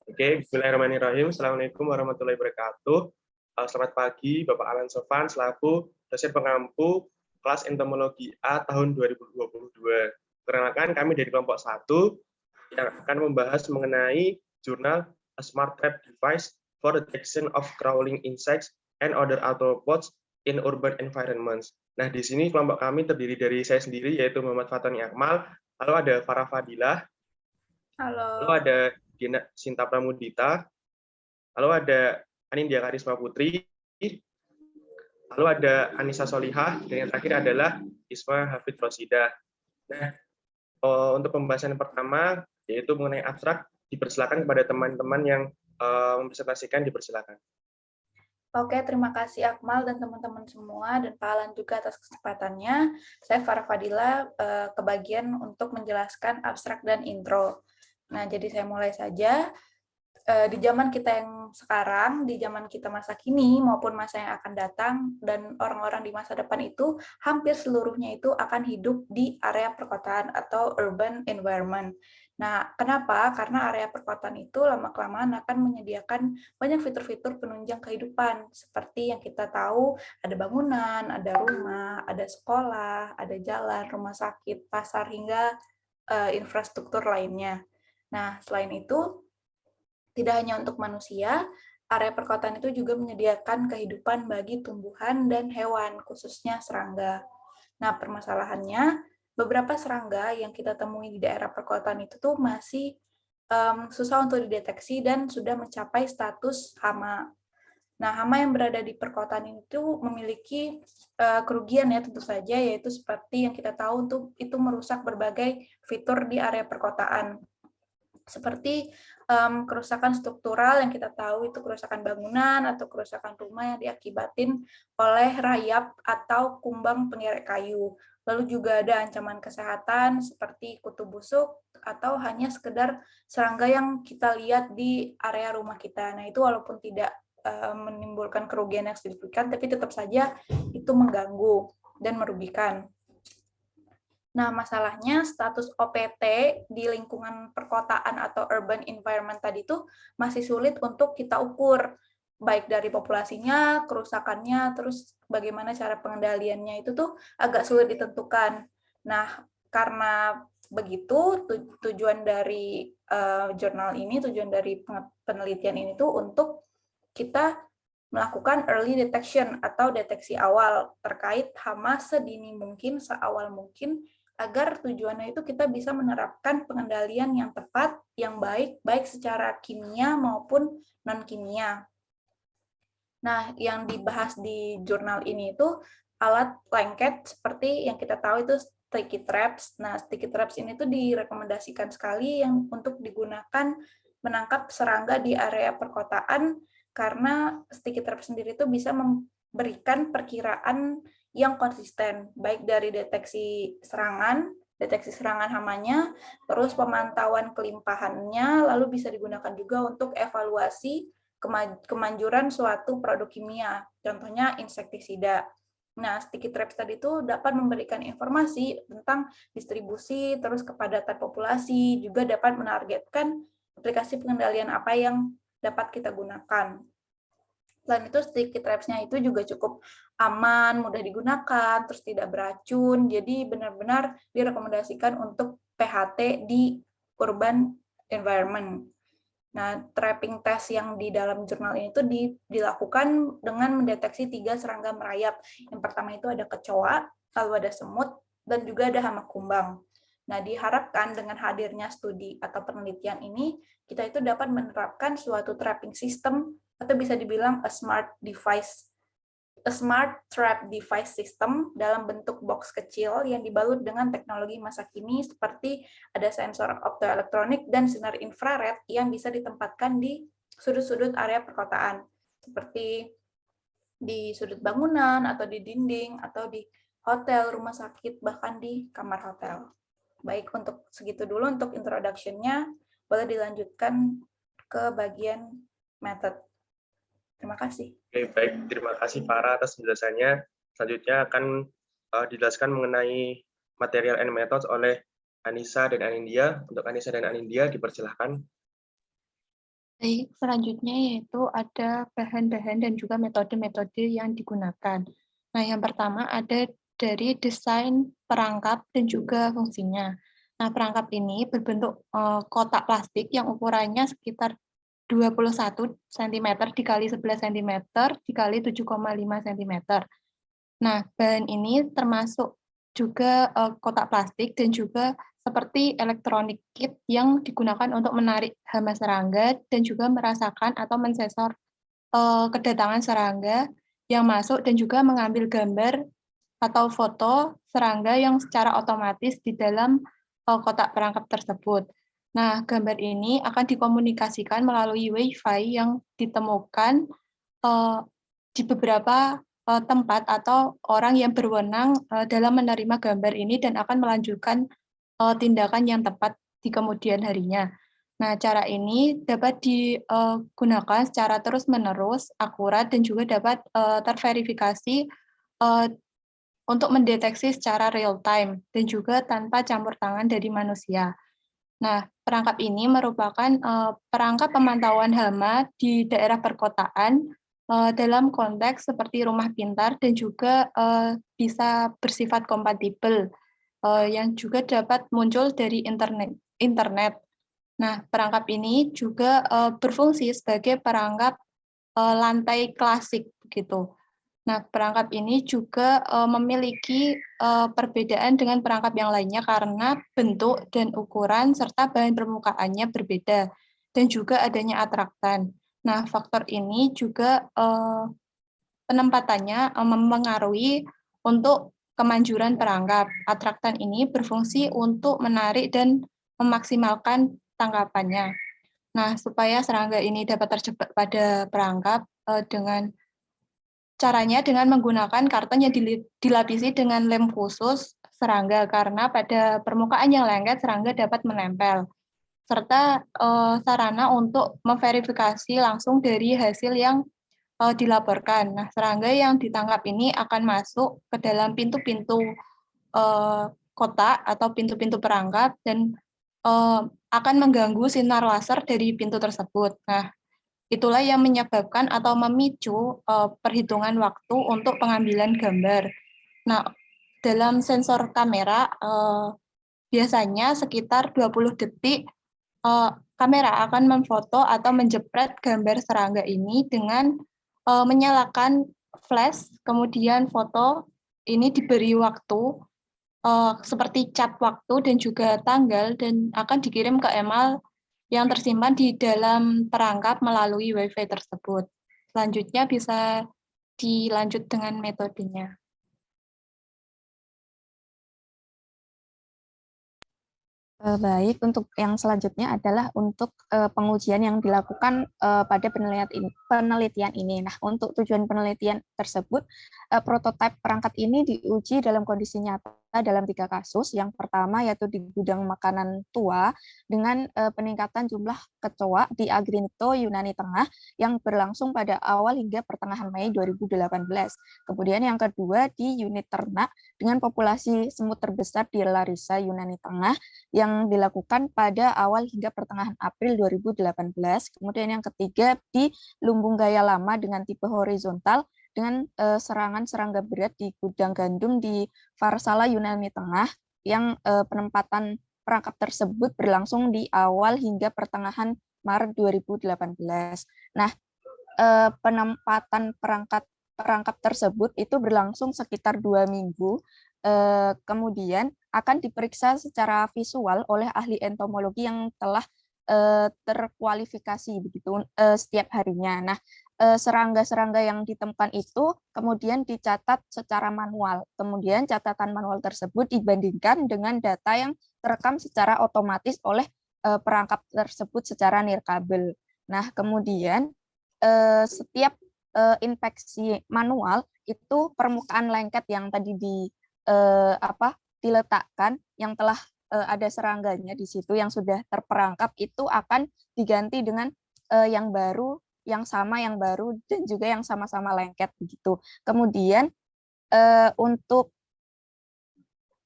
Oke, bismillahirrahmanirrahim. Assalamualaikum warahmatullahi wabarakatuh. Selamat pagi, Bapak Alan Sofan, selaku dosen pengampu kelas entomologi A tahun 2022. Perkenalkan, kami dari kelompok 1 yang akan membahas mengenai jurnal A Smart Trap Device for Detection of Crawling Insects and Other Arthropods in Urban Environments. Nah, di sini kelompok kami terdiri dari saya sendiri, yaitu Muhammad Fatoni Akmal, lalu ada Farah Fadilah, lalu Halo. ada Gina Sinta Pramudita, lalu ada Anindya Karisma Putri, lalu ada Anissa Solihah, dan yang terakhir adalah Isma Hafid Rosida. Nah, untuk pembahasan yang pertama, yaitu mengenai abstrak, dipersilakan kepada teman-teman yang mempresentasikan, dipersilakan. Oke, terima kasih Akmal dan teman-teman semua dan Pak Alan juga atas kesempatannya. Saya Farah Fadila, kebagian untuk menjelaskan abstrak dan intro. Nah, jadi saya mulai saja. Di zaman kita yang sekarang, di zaman kita masa kini maupun masa yang akan datang, dan orang-orang di masa depan itu hampir seluruhnya itu akan hidup di area perkotaan atau urban environment. Nah, kenapa? Karena area perkotaan itu lama-kelamaan akan menyediakan banyak fitur-fitur penunjang kehidupan, seperti yang kita tahu ada bangunan, ada rumah, ada sekolah, ada jalan, rumah sakit, pasar, hingga infrastruktur lainnya. Nah, selain itu, tidak hanya untuk manusia, area perkotaan itu juga menyediakan kehidupan bagi tumbuhan dan hewan, khususnya serangga. Nah, permasalahannya, beberapa serangga yang kita temui di daerah perkotaan itu tuh masih susah untuk dideteksi dan sudah mencapai status hama. Nah, hama yang berada di perkotaan itu memiliki kerugian ya tentu saja, yaitu seperti yang kita tahu itu merusak berbagai fitur di area perkotaan. Seperti kerusakan struktural yang kita tahu itu kerusakan bangunan atau kerusakan rumah yang diakibatin oleh rayap atau kumbang pengerek kayu. Lalu juga ada ancaman kesehatan seperti kutu busuk atau hanya sekedar serangga yang kita lihat di area rumah kita. Nah, itu walaupun tidak menimbulkan kerugian yang signifikan, tapi tetap saja itu mengganggu dan merugikan. Nah, masalahnya status OPT di lingkungan perkotaan atau urban environment tadi itu masih sulit untuk kita ukur, baik dari populasinya, kerusakannya, terus bagaimana cara pengendaliannya itu tuh agak sulit ditentukan. Nah, karena begitu, tujuan dari jurnal ini, tujuan dari penelitian ini tuh untuk kita melakukan early detection atau deteksi awal terkait hama sedini mungkin, seawal mungkin, agar tujuannya itu kita bisa menerapkan pengendalian yang tepat, yang baik, baik secara kimia maupun non-kimia. Nah, yang dibahas di jurnal ini itu alat lengket seperti yang kita tahu itu sticky traps. Nah, sticky traps ini tuh direkomendasikan sekali yang untuk digunakan menangkap serangga di area perkotaan, karena sticky trap sendiri itu bisa memberikan perkiraan yang konsisten, baik dari deteksi serangan hamanya, terus pemantauan kelimpahannya, lalu bisa digunakan juga untuk evaluasi kemanjuran suatu produk kimia, contohnya insektisida. Nah, sticky traps tadi itu dapat memberikan informasi tentang distribusi, terus kepadatan populasi, juga dapat menargetkan aplikasi pengendalian apa yang dapat kita gunakan. Selain itu, sticky traps-nya itu juga cukup aman, mudah digunakan, terus tidak beracun, jadi benar-benar direkomendasikan untuk PHT di urban environment. Nah, trapping test yang di dalam jurnal ini tuh dilakukan dengan mendeteksi 3 serangga merayap. Yang pertama itu ada kecoa, lalu ada semut, dan juga ada hama kumbang. Nah, diharapkan dengan hadirnya studi atau penelitian ini, kita itu dapat menerapkan suatu trapping system atau bisa dibilang a smart trap device system dalam bentuk box kecil yang dibalut dengan teknologi masa kini seperti ada sensor optoelektronik dan sinar infrared yang bisa ditempatkan di sudut-sudut area perkotaan, seperti di sudut bangunan atau di dinding atau di hotel, rumah sakit, bahkan di kamar hotel. Baik, untuk segitu dulu untuk introduction-nya. Boleh dilanjutkan ke bagian method. Terima kasih. Oke, baik. Terima kasih Farah atas penjelasannya. Selanjutnya akan dijelaskan mengenai material and methods oleh Anissa dan Anindya. Untuk Anissa dan Anindya, dipersilahkan. Baik, selanjutnya yaitu ada bahan-bahan dan juga metode-metode yang digunakan. Nah, yang pertama ada dari desain perangkap dan juga fungsinya. Nah, perangkap ini berbentuk kotak plastik yang ukurannya sekitar 21 cm dikali 11 cm dikali 7,5 cm. Nah, bahan ini termasuk juga kotak plastik dan juga seperti elektronik kit yang digunakan untuk menarik hama serangga dan juga merasakan atau mensensor kedatangan serangga yang masuk dan juga mengambil gambar atau foto serangga yang secara otomatis di dalam kotak perangkap tersebut. Nah, gambar ini akan dikomunikasikan melalui Wi-Fi yang ditemukan eh, di beberapa tempat atau orang yang berwenang dalam menerima gambar ini dan akan melanjutkan tindakan yang tepat di kemudian harinya. Nah, cara ini dapat digunakan secara terus-menerus, akurat, dan juga dapat terverifikasi untuk mendeteksi secara real time dan juga tanpa campur tangan dari manusia. Nah, perangkap ini merupakan perangkap pemantauan hama di daerah perkotaan dalam konteks seperti rumah pintar dan juga bisa bersifat kompatibel yang juga dapat muncul dari internet. Nah, perangkap ini juga berfungsi sebagai perangkap lantai klasik begitu. Nah, perangkap ini juga memiliki perbedaan dengan perangkap yang lainnya karena bentuk dan ukuran serta bahan permukaannya berbeda dan juga adanya atraktan. Nah, faktor ini juga penempatannya mempengaruhi untuk kemanjuran perangkap. Atraktan ini berfungsi untuk menarik dan memaksimalkan tangkapannya. Nah, supaya serangga ini dapat terjebak pada perangkap dengan caranya dengan menggunakan karton yang dilapisi dengan lem khusus serangga karena pada permukaan yang lengket serangga dapat menempel serta sarana untuk memverifikasi langsung dari hasil yang dilaporkan. Nah, serangga yang ditangkap ini akan masuk ke dalam pintu-pintu kotak atau pintu-pintu perangkap dan akan mengganggu sinar laser dari pintu tersebut. Nah, itulah yang menyebabkan atau memicu perhitungan waktu untuk pengambilan gambar. Nah, dalam sensor kamera biasanya sekitar 20 detik kamera akan memfoto atau menjepret gambar serangga ini dengan menyalakan flash, kemudian foto ini diberi waktu seperti cat waktu dan juga tanggal dan akan dikirim ke email yang tersimpan di dalam perangkap melalui Wi-Fi tersebut. Selanjutnya bisa dilanjut dengan metodenya. Baik, untuk yang selanjutnya adalah untuk pengujian yang dilakukan pada penelitian ini. Nah, untuk tujuan penelitian tersebut, prototipe perangkat ini diuji dalam kondisi nyata dalam 3 kasus. Yang pertama yaitu di gudang makanan tua dengan peningkatan jumlah kecoa di Agrigento, Yunani Tengah yang berlangsung pada awal hingga pertengahan Mei 2018. Kemudian yang kedua di unit ternak dengan populasi semut terbesar di Larissa, Yunani Tengah yang dilakukan pada awal hingga pertengahan April 2018. Kemudian yang ketiga di Lumbung Gaya Lama dengan tipe horizontal dengan serangan serangga berat di gudang gandum di Farsala, Yunani Tengah yang penempatan perangkap tersebut berlangsung di awal hingga pertengahan Maret 2018. Nah, penempatan perangkap tersebut itu berlangsung sekitar 2 minggu. Kemudian akan diperiksa secara visual oleh ahli entomologi yang telah terkualifikasi begitu setiap harinya. Nah, serangga-serangga yang ditemukan itu kemudian dicatat secara manual. Kemudian catatan manual tersebut dibandingkan dengan data yang terekam secara otomatis oleh perangkap tersebut secara nirkabel. Nah, kemudian setiap inspeksi manual itu permukaan lengket yang tadi diletakkan yang telah ada serangganya di situ yang sudah terperangkap itu akan diganti dengan yang baru, yang sama, yang baru dan juga yang sama-sama lengket begitu. Kemudian untuk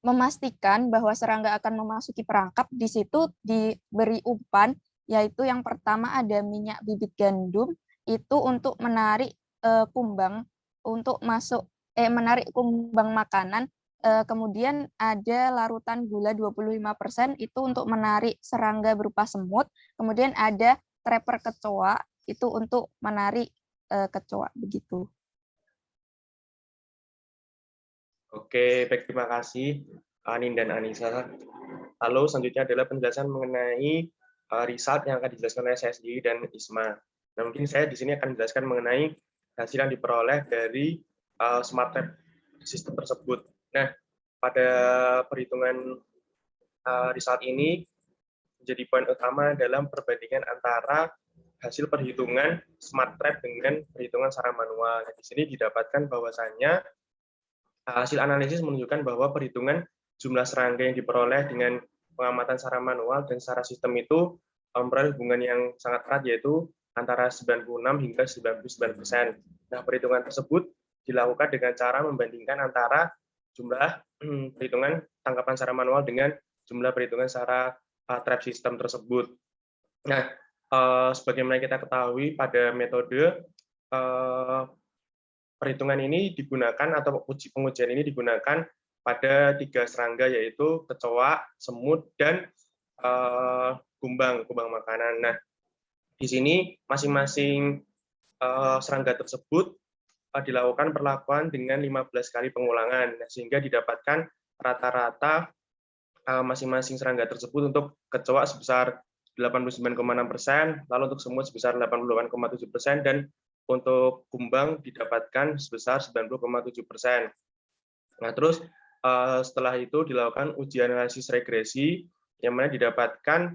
memastikan bahwa serangga akan memasuki perangkap, di situ diberi umpan yaitu yang pertama ada minyak bibit gandum, itu untuk menarik kumbang untuk masuk menarik kumbang makanan. Kemudian ada larutan gula 25% itu untuk menarik serangga berupa semut. Kemudian ada trapper kecoa itu untuk menarik kecoa begitu. Oke, baik, terima kasih Anin dan Anissa. Lalu selanjutnya adalah penjelasan mengenai result yang akan dijelaskan oleh saya sendiri dan Isma. Nah, mungkin saya di sini akan menjelaskan mengenai hasil yang diperoleh dari smart trap sistem tersebut. Nah, pada perhitungan result ini menjadi poin utama dalam perbandingan antara hasil perhitungan smart trap dengan perhitungan secara manual. Nah, di sini didapatkan bahwasannya hasil analisis menunjukkan bahwa perhitungan jumlah serangga yang diperoleh dengan pengamatan secara manual dan secara sistem itu memperoleh hubungan yang sangat erat, yaitu antara 96 hingga 99%. Nah, perhitungan tersebut dilakukan dengan cara membandingkan antara jumlah perhitungan tangkapan secara manual dengan jumlah perhitungan secara trap system tersebut. Nah, sebagaimana kita ketahui pada metode perhitungan ini digunakan atau pengujian ini digunakan pada 3 serangga, yaitu kecoa, semut, dan kumbang makanan. Nah, di sini masing-masing serangga tersebut dilakukan perlakuan dengan 15 kali pengulangan, sehingga didapatkan rata-rata masing-masing serangga tersebut. Untuk kecoa sebesar 89,6%, lalu untuk semut sebesar 88,7%, dan untuk kumbang didapatkan sebesar 90,7%. Nah, terus setelah itu dilakukan uji analisis regresi, yang mana didapatkan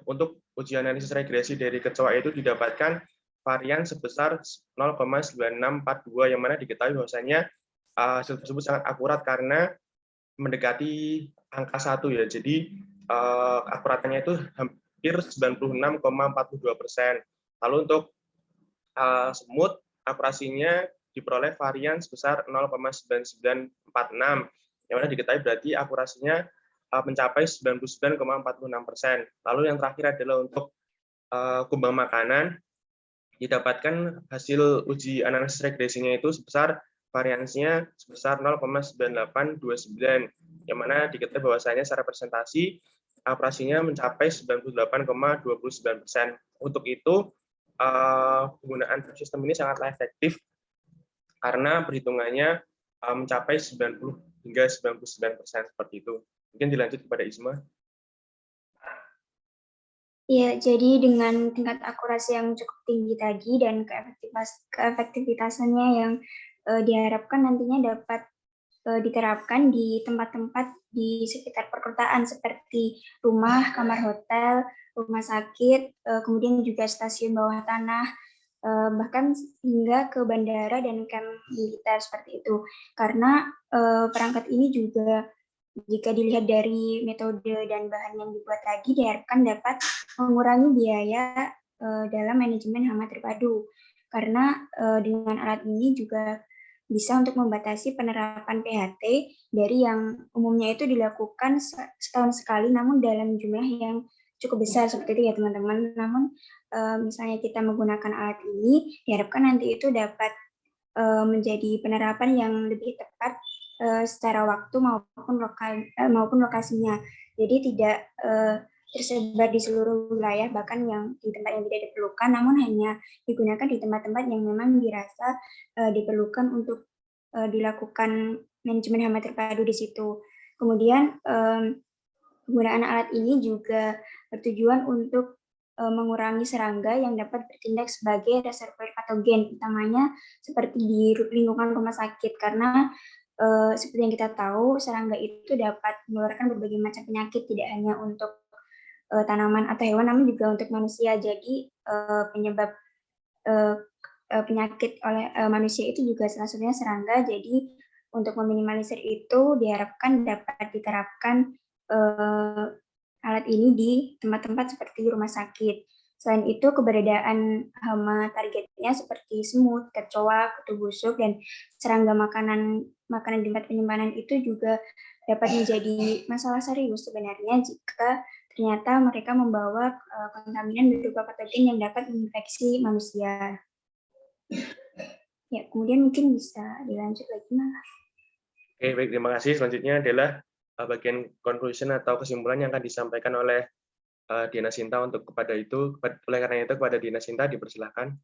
untuk uji analisis regresi dari kecoa itu didapatkan varian sebesar 0,9642, yang mana diketahui bahwasanya hasil tersebut sangat akurat karena mendekati angka 1 ya. Jadi akuratannya itu hampir 96,42%. Lalu untuk semut, akurasinya diperoleh varian sebesar 0,9946, yang mana diketahui berarti akurasinya mencapai 99,46%. Lalu yang terakhir adalah untuk kumbang makanan, didapatkan hasil uji analisis regresinya itu sebesar variansinya sebesar 0,9829, yang mana diketahui bahwasanya secara presentasi akurasinya mencapai 98,29%. Untuk itu, penggunaan sistem ini sangatlah efektif karena perhitungannya mencapai 90 hingga 99% seperti itu. Mungkin dilanjut kepada Isma. Ya, jadi dengan tingkat akurasi yang cukup tinggi tadi dan keefektivitasannya yang diharapkan nantinya dapat diterapkan di tempat-tempat di sekitar perkotaan seperti rumah, kamar hotel, rumah sakit, kemudian juga stasiun bawah tanah, bahkan hingga ke bandara dan kamp militer seperti itu. Karena perangkat ini juga jika dilihat dari metode dan bahan yang dibuat tadi diharapkan dapat mengurangi biaya dalam manajemen hama terpadu. Karena dengan alat ini juga bisa untuk membatasi penerapan PHT dari yang umumnya itu dilakukan setahun sekali, namun dalam jumlah yang cukup besar seperti itu ya teman-teman. Namun misalnya kita menggunakan alat ini, diharapkan nanti itu dapat menjadi penerapan yang lebih tepat secara waktu maupun lokasinya. Jadi tidak tersebar di seluruh wilayah, bahkan yang di tempat yang tidak diperlukan, namun hanya digunakan di tempat-tempat yang memang dirasa diperlukan untuk dilakukan manajemen hama terpadu di situ. Kemudian penggunaan alat ini juga bertujuan untuk mengurangi serangga yang dapat bertindak sebagai reservoir patogen, utamanya seperti di lingkungan rumah sakit, karena seperti yang kita tahu, serangga itu dapat menularkan berbagai macam penyakit, tidak hanya untuk tanaman atau hewan, namun juga untuk manusia. Jadi penyebab penyakit oleh manusia itu juga salah satunya serangga. Jadi untuk meminimalisir itu diharapkan dapat diterapkan alat ini di tempat-tempat seperti rumah sakit. Selain itu, keberadaan hama targetnya seperti semut, kecoa, kutu busuk, dan serangga makanan di tempat penyimpanan itu juga dapat menjadi masalah serius sebenarnya jika ternyata mereka membawa kontaminan berupa patogen yang dapat menginfeksi manusia. Ya, kemudian mungkin bisa dilanjut lagi, Mas. Oke, baik, terima kasih. Selanjutnya adalah bagian conclusion atau kesimpulan yang akan disampaikan oleh Diana Sinta untuk kepada itu. Oleh karena itu, kepada Diana Sinta dipersilahkan.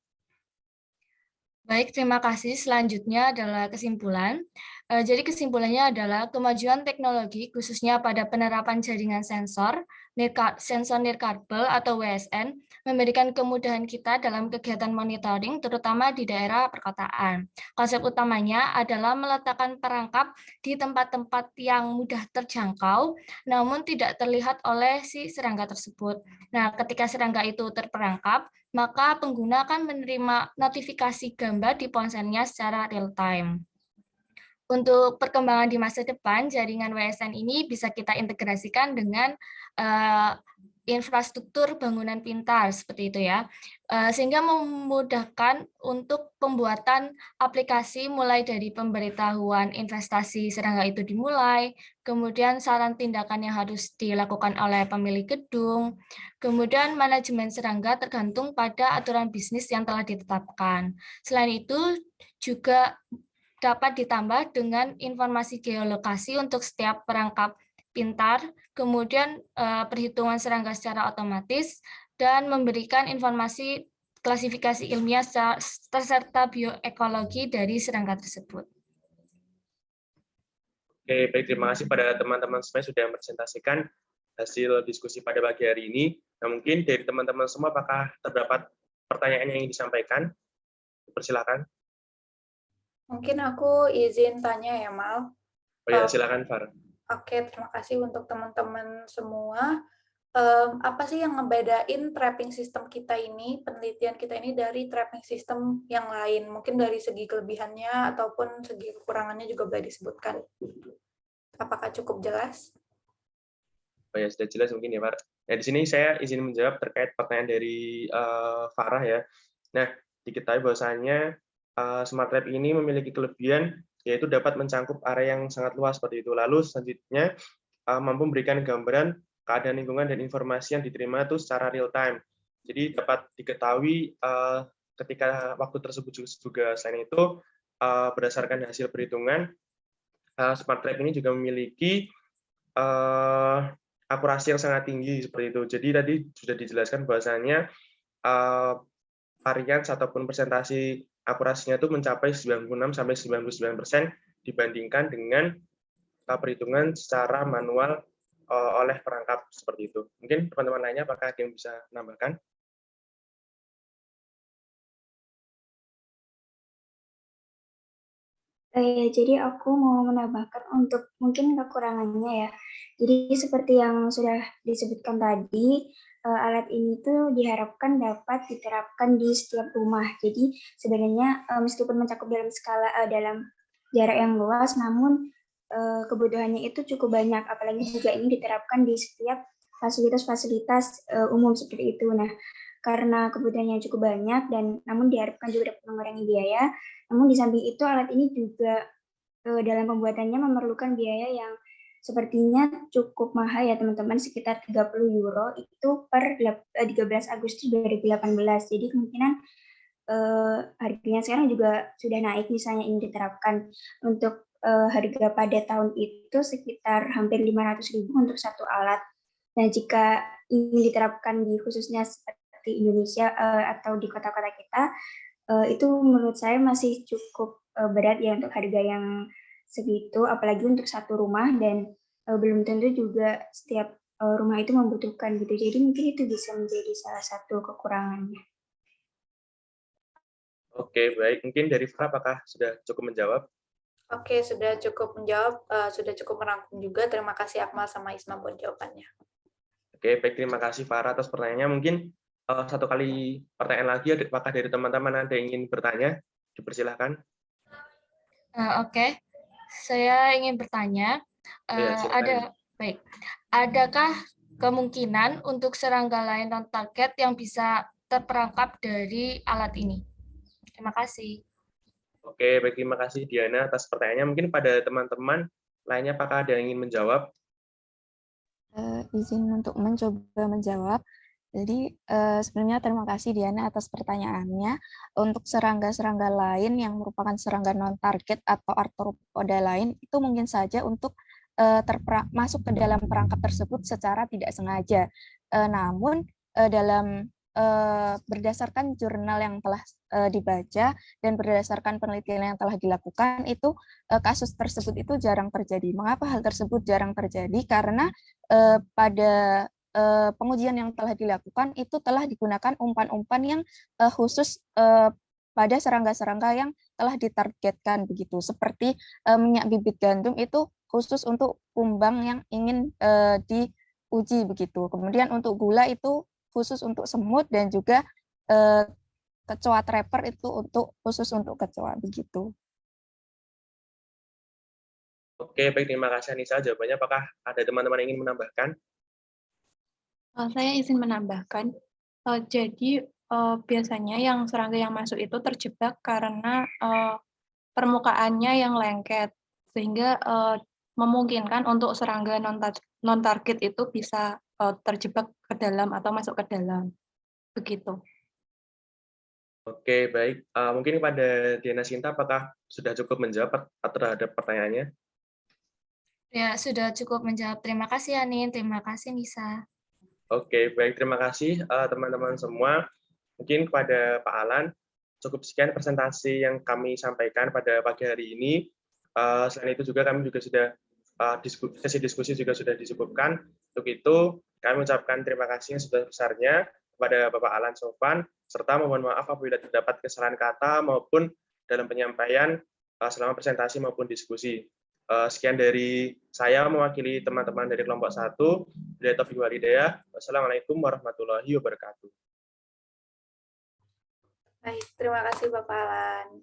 Baik, terima kasih. Selanjutnya adalah kesimpulan. Jadi kesimpulannya adalah kemajuan teknologi, khususnya pada penerapan jaringan sensor nirkabel atau WSN, memberikan kemudahan kita dalam kegiatan monitoring, terutama di daerah perkotaan. Konsep utamanya adalah meletakkan perangkap di tempat-tempat yang mudah terjangkau, namun tidak terlihat oleh si serangga tersebut. Nah, ketika serangga itu terperangkap, maka pengguna akan menerima notifikasi gambar di ponselnya secara real-time. Untuk perkembangan di masa depan, jaringan WSN ini bisa kita integrasikan dengan infrastruktur bangunan pintar, seperti itu ya, sehingga memudahkan untuk pembuatan aplikasi mulai dari pemberitahuan investasi serangga itu dimulai, kemudian saran tindakan yang harus dilakukan oleh pemilik gedung, kemudian manajemen serangga tergantung pada aturan bisnis yang telah ditetapkan. Selain itu, juga dapat ditambah dengan informasi geolokasi untuk setiap perangkap pintar, kemudian perhitungan serangga secara otomatis, dan memberikan informasi klasifikasi ilmiah serta bioekologi dari serangga tersebut. Oke, baik, terima kasih pada teman-teman semua sudah mempresentasikan hasil diskusi pada pagi hari ini. Nah, mungkin dari teman-teman semua apakah terdapat pertanyaan yang ingin disampaikan? Persilakan. Mungkin aku izin tanya ya, Mal. Oh ya, silakan, Far. Oke, terima kasih untuk teman-teman semua. Apa sih yang ngebedain trapping system kita ini, penelitian kita ini dari trapping system yang lain? Mungkin dari segi kelebihannya ataupun segi kekurangannya juga boleh disebutkan. Apakah cukup jelas? Oh ya, sudah jelas mungkin ya, Far. Nah, di sini saya izin menjawab terkait pertanyaan dari Farah ya. Nah, diketahui bahwasanya Smart Lab ini memiliki kelebihan yaitu dapat mencangkup area yang sangat luas seperti itu. Lalu selanjutnya mampu memberikan gambaran keadaan lingkungan dan informasi yang diterima itu secara real time. Jadi dapat diketahui ketika waktu tersebut juga. Selain itu berdasarkan hasil perhitungan, Smart Lab ini juga memiliki akurasi yang sangat tinggi seperti itu. Jadi tadi sudah dijelaskan bahwasanya varians ataupun presentasi akurasinya itu mencapai 96-99% dibandingkan dengan perhitungan secara manual oleh perangkat seperti itu. Mungkin teman-teman lainnya apakah ada yang bisa menambahkan? Jadi aku mau menambahkan untuk mungkin kekurangannya ya. Jadi seperti yang sudah disebutkan tadi, alat ini tuh diharapkan dapat diterapkan di setiap rumah. Jadi sebenarnya meskipun mencakup dalam skala dalam jarak yang luas, namun kebutuhannya itu cukup banyak. Apalagi juga ini diterapkan di setiap fasilitas-fasilitas umum seperti itu. Nah, karena kebutuhannya cukup banyak dan namun diharapkan juga dapat mengurangi biaya. Namun di samping itu alat ini juga dalam pembuatannya memerlukan biaya yang sepertinya cukup mahal ya teman-teman, sekitar 30 euro itu per 13 Agustus 2018. Jadi kemungkinan harganya sekarang juga sudah naik misalnya ini diterapkan. Untuk harga pada tahun itu sekitar hampir 500.000 untuk satu alat. Nah, jika ini diterapkan di khususnya seperti Indonesia atau di kota-kota kita, itu menurut saya masih cukup berat ya untuk harga yang segitu, apalagi untuk satu rumah, dan belum tentu juga setiap rumah itu membutuhkan gitu. Jadi mungkin itu bisa menjadi salah satu kekurangannya. Oke, baik. Mungkin dari Farah apakah sudah cukup menjawab? Oke, sudah cukup menjawab, sudah cukup merangkum juga. Terima kasih Akmal sama Isma buat jawabannya. Oke, baik. Terima kasih Farah atas pertanyaannya. Mungkin satu kali pertanyaan lagi, apakah dari teman-teman ada yang ingin bertanya? Dipersilahkan. Oke, saya ingin bertanya, adakah kemungkinan untuk serangga lain non-target yang bisa terperangkap dari alat ini? Terima kasih. Oke, baik, terima kasih Diana atas pertanyaannya. Mungkin pada teman-teman lainnya apakah ada yang ingin menjawab? Izin untuk mencoba menjawab. Jadi sebelumnya terima kasih Diana atas pertanyaannya. Untuk serangga-serangga lain yang merupakan serangga non-target atau arthropoda lain, itu mungkin saja untuk masuk ke dalam perangkap tersebut secara tidak sengaja. Namun dalam berdasarkan jurnal yang telah dibaca dan berdasarkan penelitian yang telah dilakukan, itu kasus tersebut itu jarang terjadi. Mengapa hal tersebut jarang terjadi? Karena pada pengujian yang telah dilakukan itu telah digunakan umpan-umpan yang khusus pada serangga-serangga yang telah ditargetkan begitu. Seperti minyak bibit gandum itu khusus untuk kumbang yang ingin diuji begitu. Kemudian untuk gula itu khusus untuk semut dan juga kecoa trapper itu khusus untuk kecoa begitu. Oke, baik, terima kasih Anissa. Jawabannya apakah ada teman-teman yang ingin menambahkan? Saya izin menambahkan, jadi biasanya yang serangga yang masuk itu terjebak karena permukaannya yang lengket, sehingga memungkinkan untuk serangga non-target itu bisa terjebak ke dalam atau masuk ke dalam. Begitu. Oke, baik. Mungkin kepada Diana Sinta, apakah sudah cukup menjawab terhadap pertanyaannya? Ya, sudah cukup menjawab. Terima kasih, Anin. Terima kasih, Nisa. Oke, baik. Terima kasih teman-teman semua. Mungkin kepada Pak Alan, cukup sekian presentasi yang kami sampaikan pada pagi hari ini. Selain itu juga kami juga sudah sesi diskusi juga sudah disebutkan. Untuk itu, kami mengucapkan terima kasih yang sebesar-besarnya kepada Bapak Alan Sofan, serta mohon maaf apabila terdapat kesalahan kata maupun dalam penyampaian selama presentasi maupun diskusi. Sekian dari saya mewakili teman-teman dari kelompok 1. Billahi taufiq wal hidayah. Wassalamualaikum warahmatullahi wabarakatuh. Baik, terima kasih Bapak Alan.